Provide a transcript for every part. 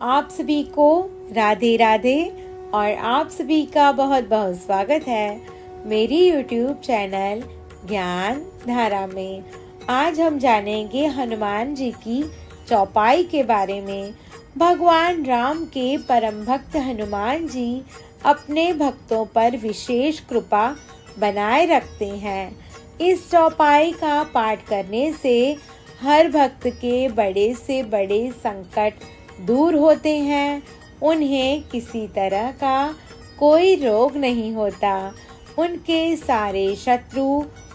आप सभी को राधे राधे और आप सभी का बहुत बहुत स्वागत है मेरी YouTube चैनल ज्ञान धारा में। आज हम जानेंगे हनुमान जी की चौपाई के बारे में। भगवान राम के परम भक्त हनुमान जी अपने भक्तों पर विशेष कृपा बनाए रखते हैं। इस चौपाई का पाठ करने से हर भक्त के बड़े से बड़े संकट दूर होते हैं। उन्हें किसी तरह का कोई रोग नहीं होता। उनके सारे शत्रु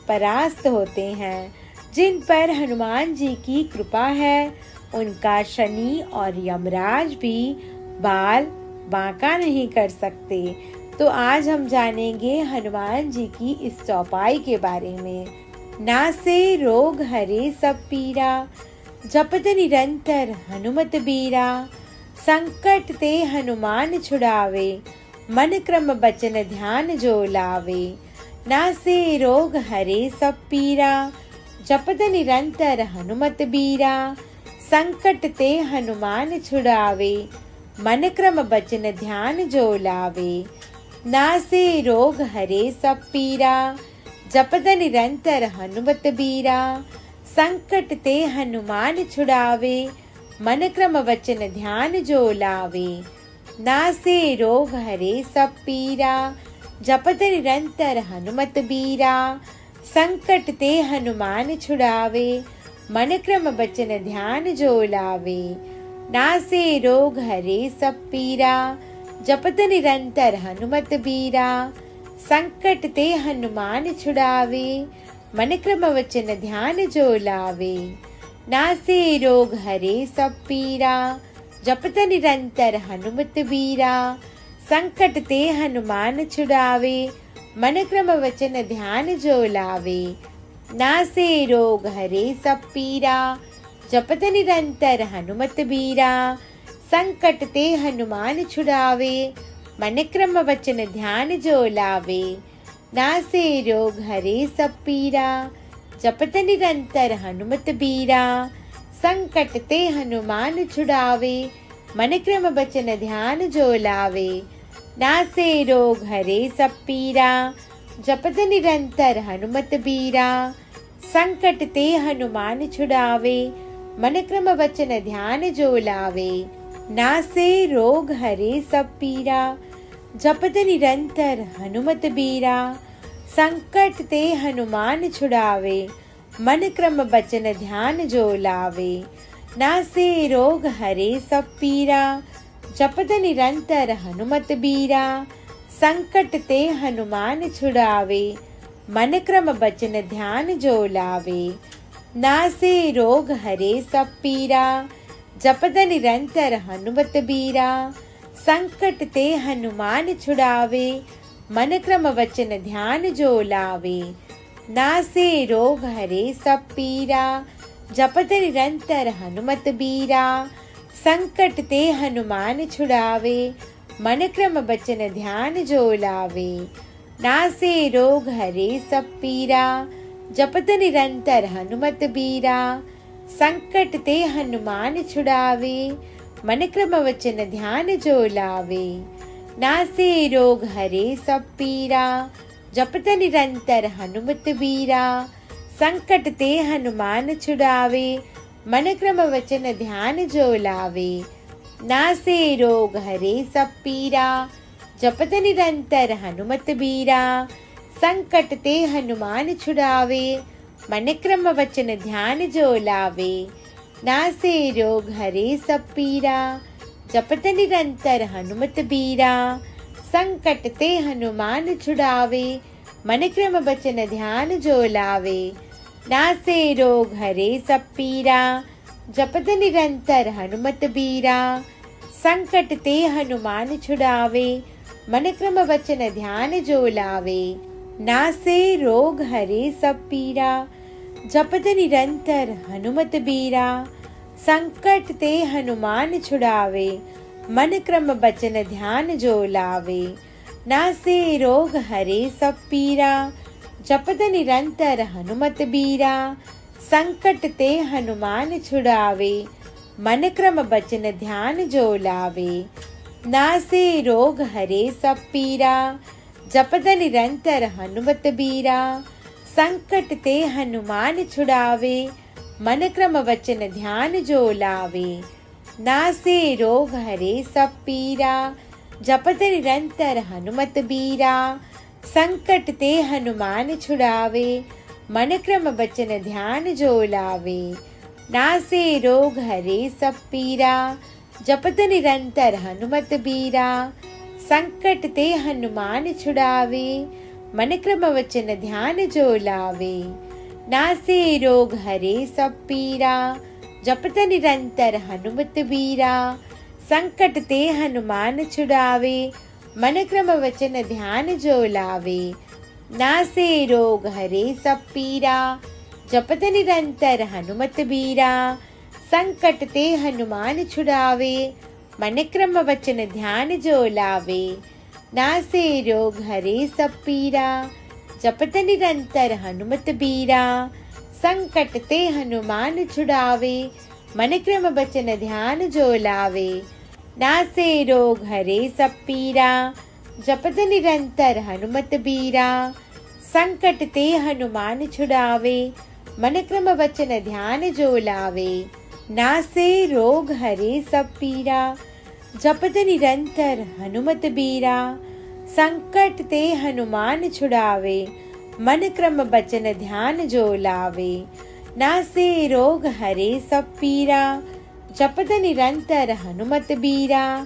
परास्त होते हैं। जिन पर हनुमान जी की कृपा है उनका शनि और यमराज भी बाल बांका नहीं कर सकते। तो आज हम जानेंगे हनुमान जी की इस चौपाई के बारे में। नासे रोग हरे सब पीरा, जपत निरंतर हनुमत बीरा। संकट ते हनुमान छुड़ावे, मन क्रम बचन ध्यान जो लावे। नासे रोग हरे सब पीरा, जपत निरंतर हनुमत बीरा। संकट ते हनुमान छुड़ावे, मन क्रम बचन ध्यान जो लावे। नासे रोग हरे सब पीरा, जपत निरंतर हनुमत बीरा। संकट ते हनुमान छुड़ावे, मन क्रम वचन ध्यान जो लावे। नासे रोग हरे सब पीरा, जपत निरंतर हनुमत बीरा। संकट ते हनुमान छुड़ावे, मन क्रम वचन ध्यान जो लावे। नासे रोग हरे सब पीरा, जपत निरंतर हनुमत बीरा। संकट ते हनुमान छुड़ावे, मन क्रम वचन ध्यान जो लावे। नासे रोग हरे सब पीरा, जपत निरंतर हनुमत बीरा। संकट ते हनुमान छुड़ावे, मन क्रम वचन ध्यान जो लावे। नासे रोग हरे सब पीरा, जपत निरंतर हनुमत बीरा। संकट ते हनुमान छुड़ावे, मन क्रम वचन ध्यान जो लावे। नासे रोग हरे सब पीरा, जपत निरंतर हनुमत बीरा। संकट ते हनुमान छुड़ावे, मन क्रम वचन ध्यान जो लावे। नासे रोग हरे सब पीरा, जपत निरंतर हनुमत बीरा। संकट ते हनुमान छुड़ावे, मन क्रम वचन ध्यान जो लावे। नासे रोग हरे सब पीरा, जपत निरंतर हनुमत बीरा। संकट ते हनुमान छुड़ावे, मन क्रम वचन ध्यान जो लावे। नासे रोग हरे सब पीरा, जपत निरंतर हनुमत बीरा। संकट ते हनुमान छुड़ावे, मन क्रम वचन ध्यान जो लावे। नासे रोग हरे सब पीरा, जपत निरंतर हनुमत बीरा। संकट ते हनुमान छुड़ावे, मन क्रम वचन ध्यान जो लावे। नासे रोग हरे सब पीरा, जपत निरंतर हनुमत बीरा। संकट ते हनुमान छुड़ावे, मन क्रम वचन ध्यान जो लावे। नासे रोग हरे सब पीरा, जपत निरंतर हनुमत बीरा। संकट ते हनुमान छुड़ावे, मन क्रम वचन ध्यान जो लावे। नासे रोग हरे सब पीरा, जपत निरंतर हनुमत बीरा। संकट ते हनुमान छुड़ावे, मन क्रम वचन ध्यान जो लावे। नासे रोग हरे सब पीरा, जपत निरंतर हनुमत बीरा। संकट ते हनुमान छुड़ावे, मन क्रम वचन ध्यान जो लावे। नासे रोग हरे सब पीरा, जपत निरंतर हनुमत बीरा। संकट ते हनुमान छुड़ावे, मन क्रम वचन ध्यान जो लावे। नासे रोग हरे सब पीरा, जपत निरंतर हनुमत बीरा। संकट ते हनुमान छुड़ावे, मन क्रम वचन ध्यान जो लावे। नासे रोग हरे सब पीरा, जपत निरंतर हनुमत बीरा। संकट ते हनुमान छुड़ावे, मन क्रम वचन ध्यान जो लावे। नासे रोग हरे सब पीरा, जपत निरंतर हनुमत बीरा। संकट ते हनुमान छुड़ावे, मन क्रम बचन ध्यान जो लावे। नासे रोग हरे सब पीरा, जपत निरंतर हनुमत बीरा। संकट ते हनुमान छुड़ावे, मन क्रम वचन ध्यान जो लावे। नासे रोग हरे सब पीरा, जपत निरंतर हनुमत बीरा। संकट ते हनुमान छुड़ावे, मन क्रम वचन ध्यान जो लावे। नासे रोग हरे सब पीरा, जपत निरंतर हनुमत बीरा। संकट ते हनुमान छुड़ावे, मन क्रम वचन ध्यान जो लावे। नासे रोग हरे सब पीरा, जपत निरंतर हनुमत बीरा। संकट ते हनुमान छुड़ावे, मन क्रम वचन ध्यान जो लावे। नासे रोग हरे सब पीरा, जपत निरंतर हनुमत बीरा। संकट ते हनुमान छुड़ावे, मन क्रम वचन ध्यान जो लावे। नासे रोग हरे सब पीरा, जपत निरंतर हनुमत बीरा। संकट ते हनुमान छुड़ावे, मन क्रम वचन ध्यान जो लावे। नासे रोग हरे सब पीरा, जपत निरंतर हनुमत बीरा। संकट ते हनुमान छुड़ावे, मन क्रम वचन ध्यान जो लावे। नासे रोग हरे सब पीरा, जपत निरंतर हनुमत बीरा। संकट ते हनुमान छुड़ावे, मन क्रम वचन ध्यान जो लावे। नासे रोग हरे सब पीरा, जपत निरंतर हनुमत बीरा।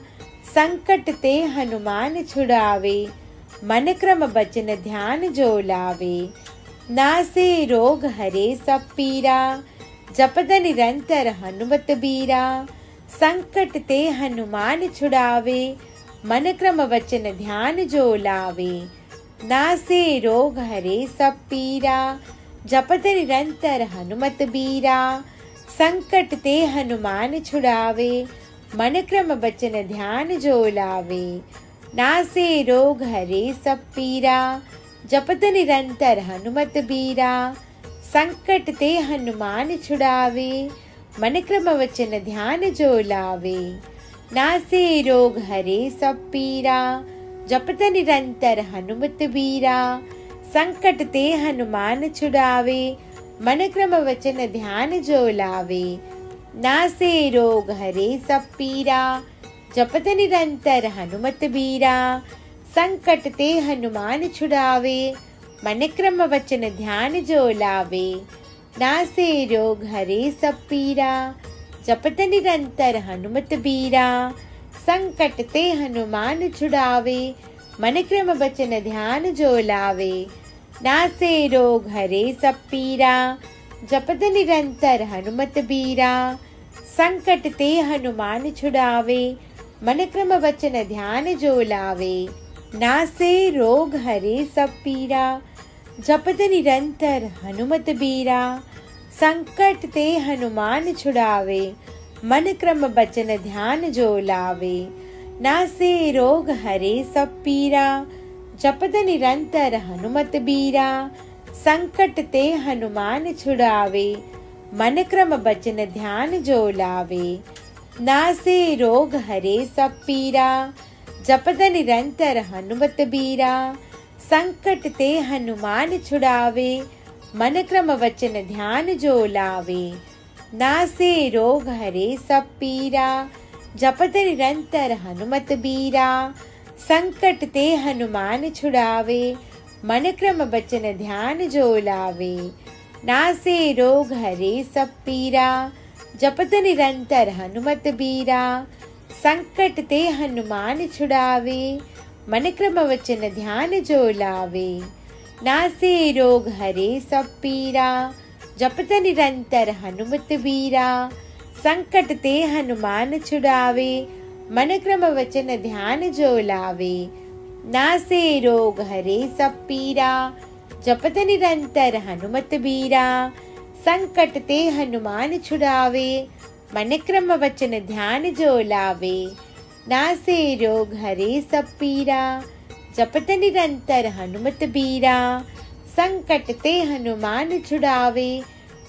संकट ते हनुमान छुड़ावे, मन क्रम वचन ध्यान जो लावे। नासे रोग हरे सब पीरा, जपत निरंतर हनुमत बीरा। संकट ते हनुमान छुड़ावे, मन क्रम वचन ध्यान जो लावे। नासे रोग हरे सब पीरा, जपत निरंतर हनुमत बीरा। संकट ते हनुमान छुड़ावे, मन क्रम वचन ध्यान जो लावे। नासे रोग हरे सब पीरा, जपत निरंतर हनुमत बीरा। संकट ते हनुमान छुड़ावे, मन क्रम वचन ध्यान जो लावे। नासे रोग हरे सब पीरा, जपत निरंतर हनुमत बीरा। संकट ते हनुमान छुड़ावे, मन क्रम वचन ध्यान जो लावे। नासे रोग हरे सब पीरा, जपत निरंतर हनुमत बीरा। संकट ते हनुमान छुड़ावे, मन क्रम वचन ध्यान जो लावे। नासे रोग हरे सब पीरा, जपत निरंतर हनुमत बीरा। संकट ते हनुमान छुड़ावे, मन क्रम वचन ध्यान जो लावे। नासे रोग हरे सब पीरा, जपत निरंतर हनुमत बीरा। संकट ते हनुमान छुड़ावे, मन क्रम वचन ध्यान जो लावे। नासे रोग हरे सब पीरा, जपत निरंतर हनुमत बीरा। संकट ते हनुमान छुड़ावे, मन क्रम वचन ध्यान जो लावे। नासे रोग हरे सब पीरा, जपत निरंतर हनुमत बीरा। संकट ते हनुमान छुड़ावे, मन क्रम वचन ध्यान जो लावे। नासे रोग हरे सब पीरा, जपत निरंतर हनुमत बीरा। संकट ते हनुमान छुड़ावे, मन क्रम वचन ध्यान जो लावे। नासे रोग हरे सब पीरा, जपत निरंतर हनुमत बीरा। संकट ते हनुमान छुड़ावे, मन क्रम वचन ध्यान जो लावे। नासे रोग हरे सब पीरा, जपत निरंतर हनुमत बीरा। संकट ते हनुमान छुड़ावे, मन क्रम वचन ध्यान जो लावे। नासे रोग हरे सब पीरा, जपत निरंतर हनुमत बीरा। संकट ते हनुमान छुड़ावे, मन क्रम वचन ध्यान जो लावे। नासे रोग हरे सब पीरा, जपत निरंतर हनुमत बीरा। संकट ते हनुमान छुड़ावे, मन क्रम वचन ध्यान जो लावे। नासे रोग हरे सब पीरा, जपत निरंतर हनुमत बीरा। संकट ते हनुमान छुड़ावे,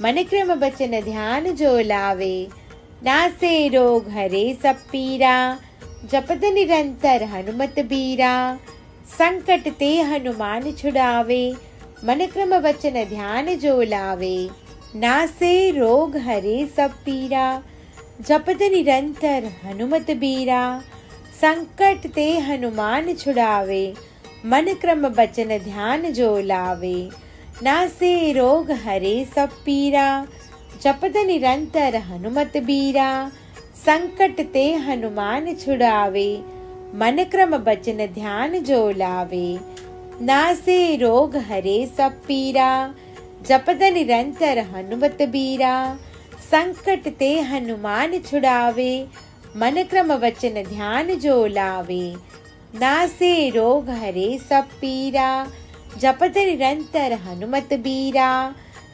मन क्रम वचन ध्यान जो लावे। नासे रोग हरे सब पीरा, जपत निरंतर हनुमत बीरा। संकट ते हनुमान छुड़ावे, मन क्रम वचन ध्यान जो लावे। नासे रोग हरे सब पीरा, जपत निरंतर हनुमत बीरा। संकट ते हनुमान छुड़ावे, मन क्रम वचन ध्यान जो लावे। नासे रोग हरे सब पीरा, जपत निरंतर हनुमत बीरा। संकट ते हनुमान छुड़ावे, मन क्रम वचन ध्यान जो लावे। नासे रोग हरे सब पीरा, जपत निरंतर हनुमत बीरा। संकट ते हनुमान छुड़ावे, मन क्रम वचन ध्यान जो लावे। नासे रोग हरे सब पीरा, जपत निरंतर हनुमत बीरा।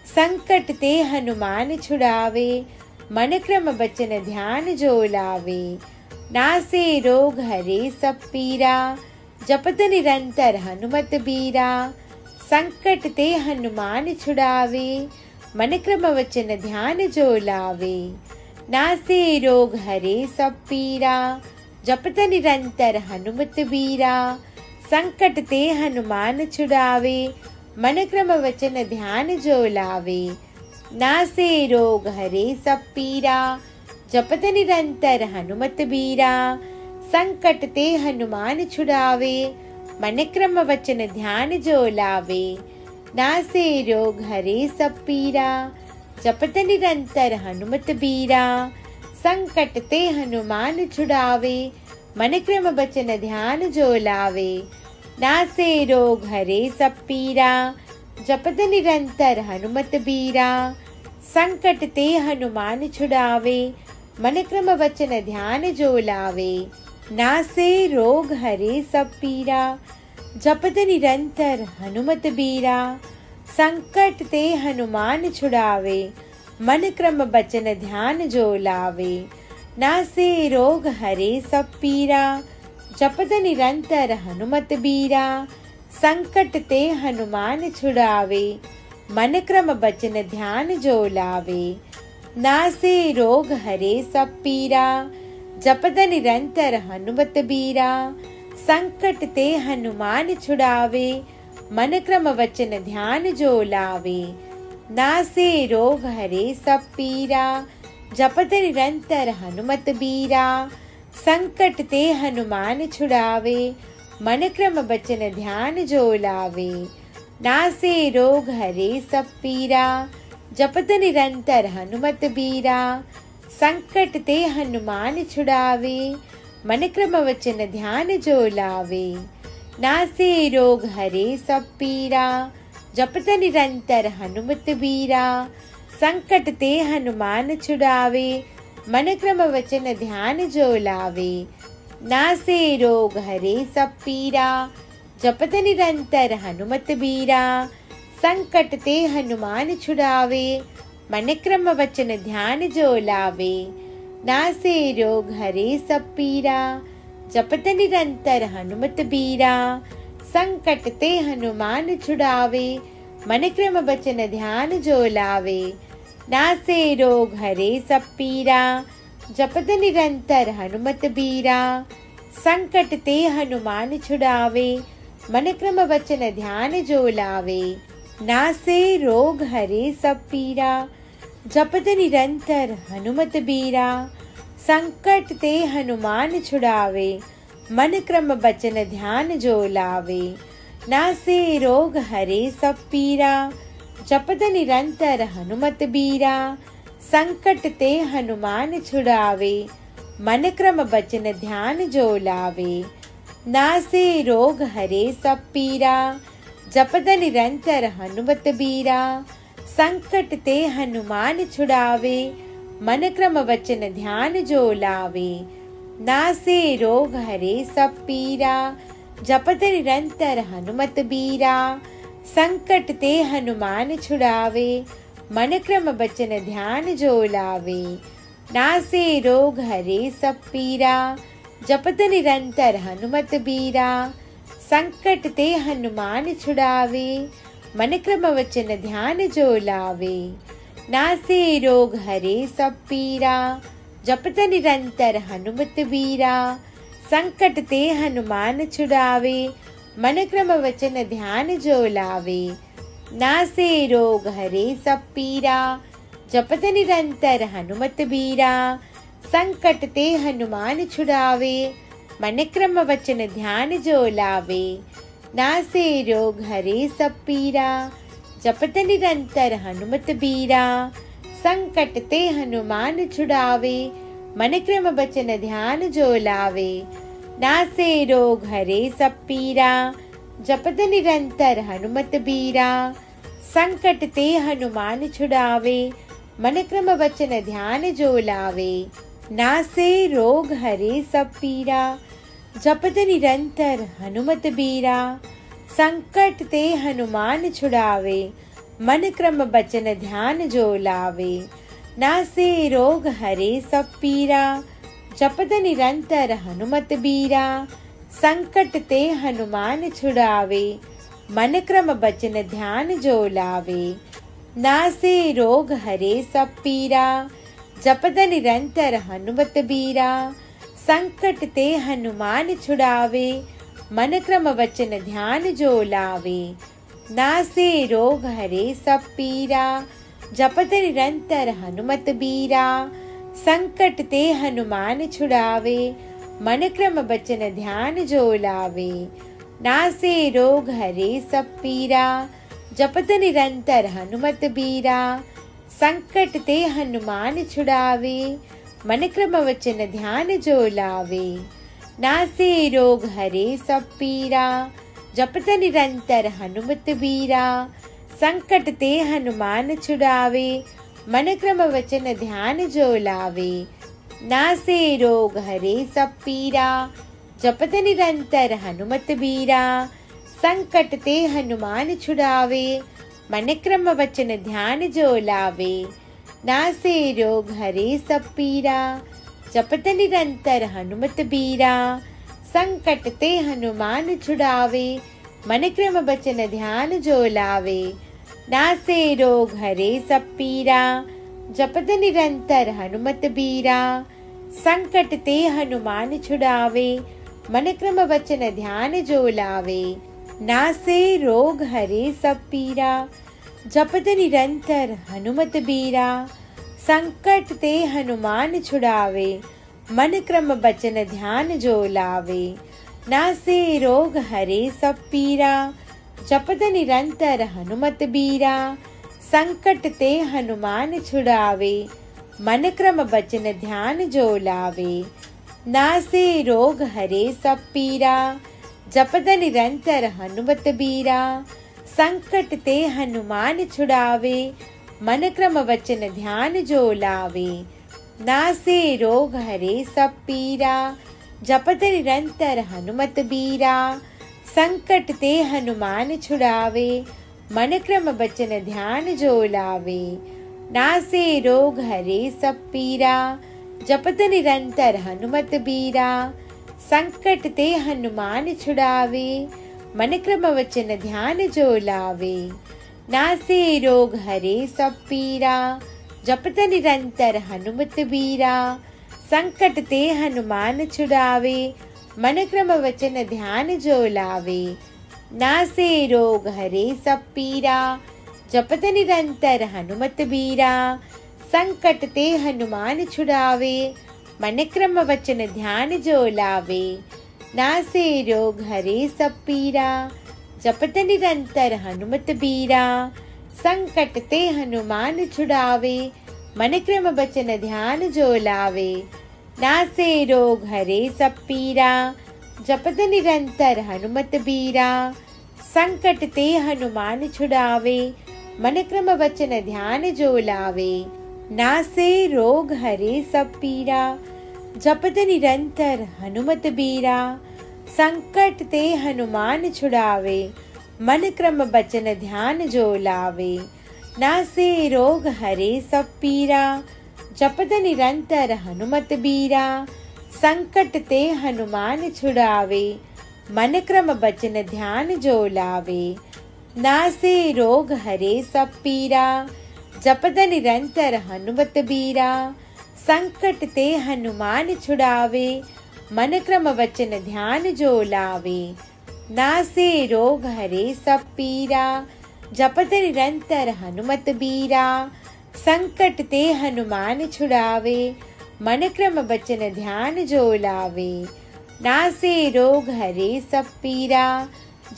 संकट ते हनुमान छुड़ावे, मन क्रम वचन ध्यान जो लावे। नासे रोग हरे सब पीरा, जपत निरंतर हनुमत बीरा। संकट ते हनुमान छुड़ावे, मन क्रम वचन ध्यान जो लावे। नासे रोग हरे सब पीरा, जपत निरंतर हनुमत बीरा। संकट ते हनुमान छुड़ावे, मन क्रम वचन ध्यान जो लावे। नासे रोग हरे सब पीरा, जपत निरंतर हनुमत बीरा। संकट ते हनुमान छुड़ावे, मन क्रम वचन ध्यान जो लावे। नासे रोग हरे सब पीरा, जपत निरंतर हनुमत बीरा। संकट ते हनुमान छुड़ावे, मन क्रम वचन ध्यान जो लावे। नासे रोग हरे सब पीरा, जपत निरंतर हनुमत बीरा। संकट ते हनुमान छुड़ावे, मन क्रम वचन ध्यान जो लावे। नासे रोग हरे सब पीरा, जपत निरंतर हनुमत बीरा। संकट ते हनुमान छुड़ावे, मन क्रम वचन ध्यान जो लावे। नासे रोग हरे सब पीरा, जपत निरंतर हनुमत बीरा। संकट ते हनुमान छुड़ावे, मन क्रम वचन ध्यान जो लावे। नासे रोग हरे सब पीरा, जपत निरंतर हनुमत बीरा। संकट ते हनुमान छुड़ावे, मन क्रम वचन ध्यान जो लावे। नासे रोग हरे सब पीरा, जपत निरंतर हनुमत बीरा। संकट ते हनुमान छुड़ावे, मन क्रम वचन ध्यान जो लावे। नासे रोग हरे सब पीरा, जपत निरंतर हनुमत बीरा। संकट ते हनुमान छुड़ावे, मन क्रम वचन ध्यान जो लावे। नासे रोग हरे सब पीरा, जपत निरंतर हनुमत बीरा। संकट ते हनुमान छुड़ावे, मन क्रम वचन ध्यान जो लावे। नासे रोग हरे सब पीरा, जपत निरंतर हनुमत बीरा। संकट ते हनुमान छुड़ावे, मन क्रम वचन ध्यान जो लावे। नासे रोग हरे सब पीरा, जपत निरंतर हनुमत बीरा। संकट ते हनुमान छुड़ावे, मन क्रम वचन ध्यान जो लावे। नासे रोग हरे सब पीरा, जपत निरंतर हनुमत बीरा। संकट ते हनुमान छुड़ावे, मन क्रम वचन ध्यान जो लावे। नासे रोग हरे सब पीरा, जपत निरंतर हनुमत बीरा। संकट ते हनुमान छुड़ावे, मन क्रम वचन ध्यान जो लावे। नासे रोग हरे सब पीरा, जपत निरंतर हनुमत बीरा। संकट ते हनुमान छुड़ावे, मन क्रम वचन ध्यान जो लावे। नासे रोग हरे सब पीरा, जपत निरंतर हनुमत बीरा। संकट ते हनुमान छुड़ावे, मन क्रम वचन ध्यान जो लावे। नासे रोग हरे सब पीरा, जपत निरंतर हनुमत बीरा। संकट ते हनुमान छुड़ावे, मन क्रम वचन ध्यान जो लावे। नासे रोग हरे सब पीरा, जपत निरंतर हनुमत बीरा। संकट ते हनुमान छुड़ावे, मन क्रम वचन ध्यान जो लावे। नासे रोग हरे सब पीरा, जपत निरंतर हनुमत बीरा। संकट ते हनुमान छुड़ावे, मन क्रम वचन ध्यान जो लावे। नासे रोग हरे सब पीरा, जपत निरंतर हनुमत बीरा। संकट ते हनुमान छुड़ावे, मन क्रम वचन ध्यान जो लावे। नासे रोग हरे सब पीरा, जपत निरंतर हनुमत बीरा। संकट ते हनुमान छुड़ावे, मन क्रम वचन ध्यान जो लावे। नासे रोग हरे सब पीरा, जपत निरंतर हनुमत बीरा। संकट ते हनुमान छुड़ावे, मन क्रम वचन ध्यान जो लावे। नासे रोग हरे सब पीरा, जपत निरंतर हनुमत बीरा। संकट ते हनुमान छुड़ावे, मन क्रम वचन ध्यान जो लावे। नासे रोग हरे सब पीरा, जपत निरंतर हनुमत बीरा। संकट ते हनुमान छुड़ावे, मन क्रम वचन ध्यान जो लावे। नासे रोग हरे सब पीरा, जपत निरंतर हनुमत बीरा। संकट ते हनुमान छुड़ावे, मन क्रम वचन ध्यान जो लावे। नासे रोग हरे सब पीरा, जपत निरंतर हनुमत बीरा। संकट ते हनुमान छुड़ावे, मन क्रम वचन ध्यान जो लावे। नासे रोग हरे सब पीरा, जपत निरंतर हनुमत बीरा। संकट ते हनुमान छुड़ावे, मन क्रम वचन ध्यान जो लावे। नासे रोग हरे सब पीरा, जपत निरंतर हनुमत बीरा। संकट ते हनुमान छुड़ावे, मन क्रम वचन ध्यान जो लावे। नासे रोग हरे सब पीरा, जपत निरंतर हनुमत बीरा। संकट ते हनुमान छुड़ावे, मन क्रम वचन ध्यान जो लावे। नासे रोग हरे सब पीरा, जपत निरंतर हनुमत बीरा। संकट ते हनुमान छुड़ावे, मन क्रम वचन ध्यान जो लावे। नासे रोग हरे सब पीरा, जपत निरंतर हनुमत बीरा। संकट ते हनुमान छुड़ावे, मन क्रम वचन ध्यान जो लावे। नासे रोग हरे सब पीरा, जपत निरंतर हनुमत बीरा। संकट ते हनुमान छुड़ावे, मन क्रम वचन ध्यान जो लावे। नासे रोग हरे सब पीरा, जपत निरंतर हनुमत बीरा। संकट ते हनुमान छुड़ावे, मन क्रम वचन ध्यान जो लावे। नासे रोग हरे सब पीरा, जपत निरंतर हनुमत बीरा। संकट ते हनुमान छुड़ावे, मन क्रम वचन ध्यान जो लावे। नासे रोग हरे सब पीरा, जपत निरंतर हनुमत बीरा। संकट ते हनुमान छुड़ावे, मन क्रम वचन ध्यान जो लावे। नासे रोग हरे सब पीरा, जपत निरंतर हनुमत बीरा। संकट ते हनुमान छुड़ावे, मन क्रम वचन ध्यान जो लावे। नासे रोग हरे सब पीरा, जपत निरंतर हनुमत बीरा। संकट ते हनुमान छुड़ावे, मन क्रम वचन ध्यान जो लावे। नासे रोग हरे सब पीरा, जपत निरंतर हनुमत बीरा। संकट ते हनुमान छुड़ावे, मन क्रम वचन ध्यान जो लावे। नासे रोग हरे सब पीरा, जपत निरंतर हनुमत बीरा। संकट ते हनुमान छुड़ावे, मन क्रम वचन ध्यान जो लावे। नासे रोग हरे सब पीरा, जपत निरंतर हनुमत बीरा। संकट ते हनुमान छुड़ावे, मन क्रम वचन ध्यान जो लावे। नासे रोग हरे सब पीरा, जपत निरंतर हनुमत बीरा। संकट ते हनुमान छुड़ावे, मन क्रम वचन ध्यान जो लावे। नासे रोग हरे सब पीरा, जपत निरंतर हनुमत बीरा। संकट ते हनुमान छुड़ावे, मन क्रम वचन ध्यान जो लावे। नासे रोग हरे सब पीरा, जपत निरंतर हनुमत बीरा। संकट ते हनुमान छुड़ावे, मन क्रम वचन ध्यान जो लावे। नासे रोग हरे सब पीरा, जपत निरंतर हनुमत बीरा। संकट ते हनुमान छुड़ावे, मन क्रम वचन ध्यान जो लावे। नासे रोग हरे सब पीरा,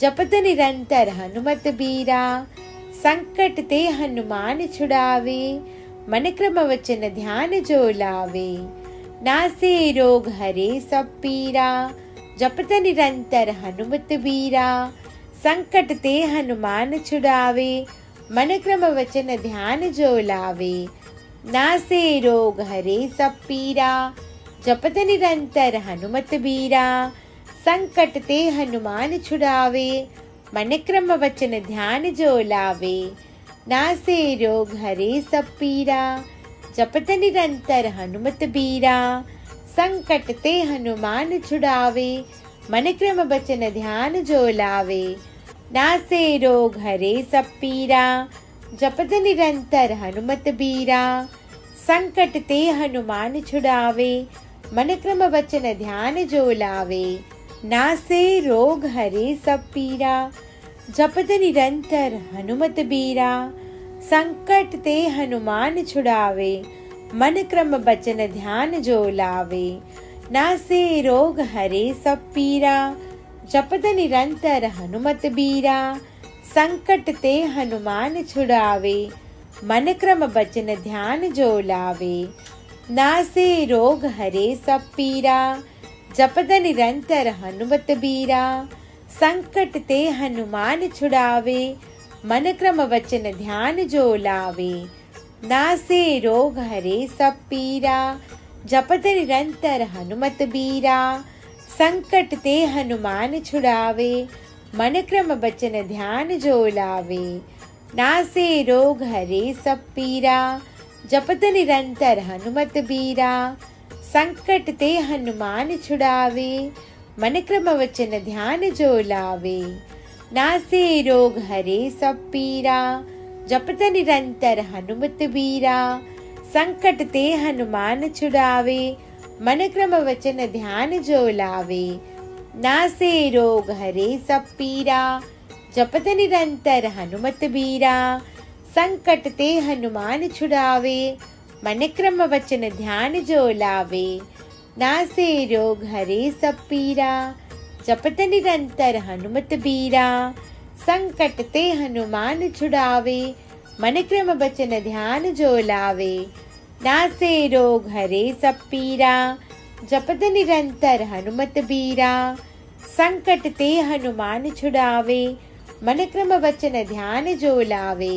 जपत निरंतर हनुमत बीरा। संकट ते हनुमान छुड़ावे, मन क्रम वचन ध्यान जो लावे। नासे रोग हरे सब पीरा, जपत निरंतर हनुमत बीरा। संकट ते हनुमान छुड़ावे, मन क्रम वचन ध्यान जो लावे। नासे रोग हरे सब पीरा, जपत निरंतर हनुमत बीरा। संकट ते हनुमान छुड़ावे, मन क्रम वचन ध्यान जो लावे। नासे रोग हरे सब पीरा, जपत निरंतर हनुमत बीरा। संकट ते हनुमान छुड़ावे, मन क्रम वचन ध्यान जो लावे। नासे रोग हरे सब पीरा, जपत निरंतर हनुमत बीरा। संकट ते हनुमान छुड़ावे, मन क्रम वचन ध्यान जो लावे। नासे रोग हरे सब पीरा, जपत निरंतर हनुमत बीरा। संकट ते हनुमान छुड़ावे, मन क्रम वचन ध्यान जो लावे। नासे रोग हरे सब पीरा, जपत निरंतर हनुमत बीरा। संकट ते हनुमान छुड़ावे, मन क्रम वचन ध्यान जो लावे। नासे रोग हरे सब पीरा, जपत निरंतर हनुमत बीरा। संकट ते हनुमान छुड़ावे, मन क्रम वचन ध्यान जो लावे। नासे रोग हरे सब पीरा, जपत निरंतर हनुमत बीरा। संकट ते हनुमान छुड़ावे, मन क्रम वचन ध्यान जो लावे। नासे रोग हरे सब पीरा, जपत निरंतर हनुमत बीरा। संकट ते हनुमान छुड़ावे, मन क्रम वचन ध्यान जो लावे। नासे रोग हरे सब पीरा, जपत निरंतर हनुमत बीरा। संकट ते हनुमान छुड़ावे, मन क्रम वचन ध्यान जो लावे। नासे रोग हरे सब पीरा, जपत निरंतर हनुमत बीरा। संकट ते हनुमान छुड़ावे, मन क्रम वचन ध्यान जो लावे। नासे रोग हरे सब पीरा, जपत निरंतर हनुमत बीरा। संकट ते हनुमान छुड़ावे, मन क्रम वचन ध्यान जो लावे। नासे रोग हरे सब पीरा, जपत निरंतर हनुमत बीरा। संकट ते हनुमान छुड़ावे, मन क्रम वचन ध्यान जो लावे।